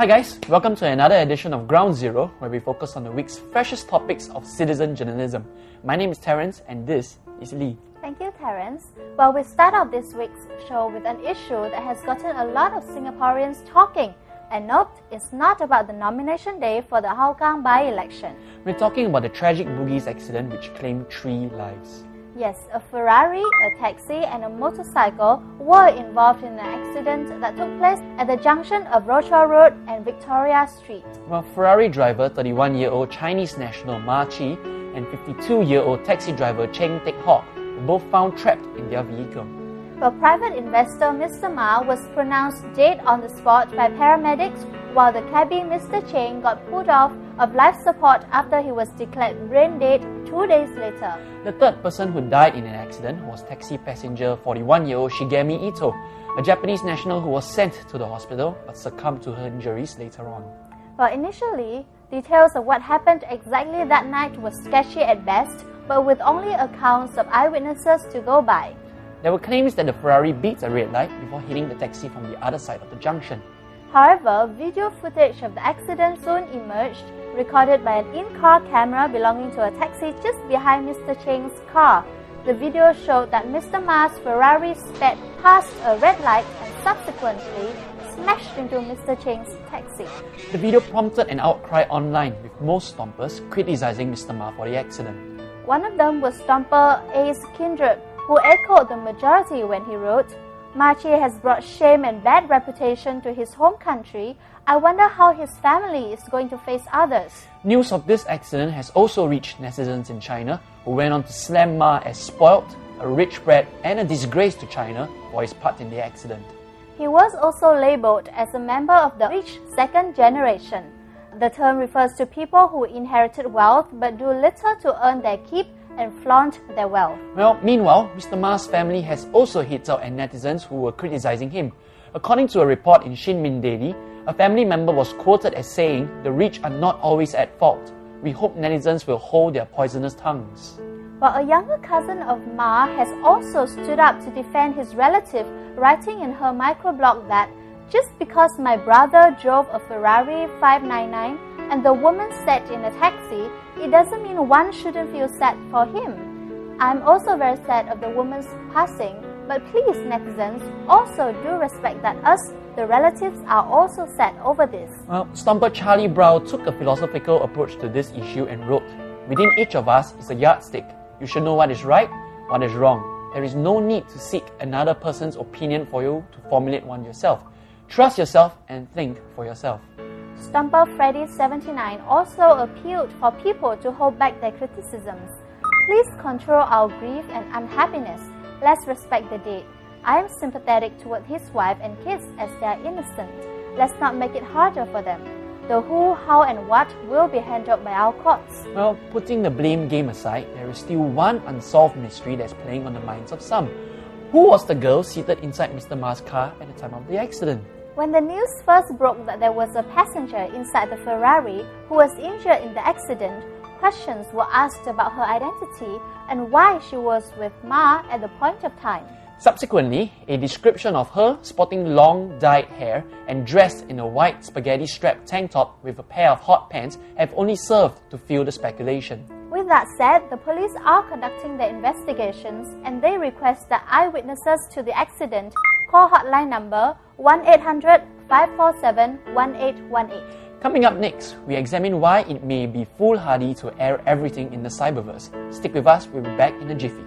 Hi guys, welcome to another edition of Ground Zero, where we focus on the week's freshest topics of citizen journalism. My name is Terence and this is Lee. Thank you, Terence. Well, we start off this week's show with an issue that has gotten a lot of Singaporeans talking. And note, it's not about the nomination day for the Hougang by-election. We're talking about the tragic Bugis accident which claimed 3 lives. Yes, a Ferrari, a taxi and a motorcycle were involved in an accident that took place at the junction of Rochor Road and Victoria Street. Well, Ferrari driver 31-year-old Chinese national Ma Chi and 52-year-old taxi driver Cheng Teck Hock were both found trapped in their vehicle. Well, private investor Mr. Ma was pronounced dead on the spot by paramedics, while the cabbie Mr. Cheng got pulled off of life support after he was declared brain dead 2 days later. The third person who died in an accident was taxi passenger 41-year-old Shigemi Ito, a Japanese national who was sent to the hospital but succumbed to her injuries later on. Well, initially, details of what happened exactly that night was sketchy at best, but with only accounts of eyewitnesses to go by. There were claims that the Ferrari beat a red light before hitting the taxi from the other side of the junction. However, video footage of the accident soon emerged, recorded by an in-car camera belonging to a taxi just behind Mr. Cheng's car. The video showed that Mr. Ma's Ferrari sped past a red light and subsequently smashed into Mr. Cheng's taxi. The video prompted an outcry online, with most stompers criticizing Mr. Ma for the accident. One of them was stomper Ace Kindred, who echoed the majority when he wrote, "Ma Chi has brought shame and bad reputation to his home country. I wonder how his family is going to face others." News of this accident has also reached netizens in China, who went on to slam Ma as spoilt, a rich brat and a disgrace to China for his part in the accident. He was also labelled as a member of the rich second generation. The term refers to people who inherited wealth but do little to earn their keep and flaunt their wealth. Well, meanwhile, Mr. Ma's family has also hit out at netizens who were criticizing him. According to a report in Shinmin Daily, a family member was quoted as saying, "The rich are not always at fault. We hope netizens will hold their poisonous tongues." While a younger cousin of Ma has also stood up to defend his relative, writing in her microblog that, "Just because my brother drove a Ferrari 599 and the woman sat in a taxi, it doesn't mean one shouldn't feel sad for him. I'm also very sad of the woman's passing, but please netizens, also do respect that us, the relatives, are also sad over this." Well, stomper Charlie Brow took a philosophical approach to this issue and wrote, "Within each of us is a yardstick. You should know what is right, what is wrong. There is no need to seek another person's opinion for you to formulate one yourself. Trust yourself and think for yourself." Stomper Freddy79 also appealed for people to hold back their criticisms. "Please control our grief and unhappiness. Let's respect the dead. I am sympathetic toward his wife and kids as they are innocent. Let's not make it harder for them. The who, how and what will be handled by our courts." Well, putting the blame game aside, there is still one unsolved mystery that's playing on the minds of some. Who was the girl seated inside Mr. Ma's car at the time of the accident? When the news first broke that there was a passenger inside the Ferrari who was injured in the accident, questions were asked about her identity and why she was with Ma at the point of time. Subsequently, a description of her sporting long dyed hair and dressed in a white spaghetti-strapped tank top with a pair of hot pants have only served to fuel the speculation. With that said, the police are conducting their investigations and they request that eyewitnesses to the accident call hotline number 1-800-547-1818. Coming up next, we examine why it may be foolhardy to air everything in the cyberverse. Stick with us, we'll be back in a jiffy.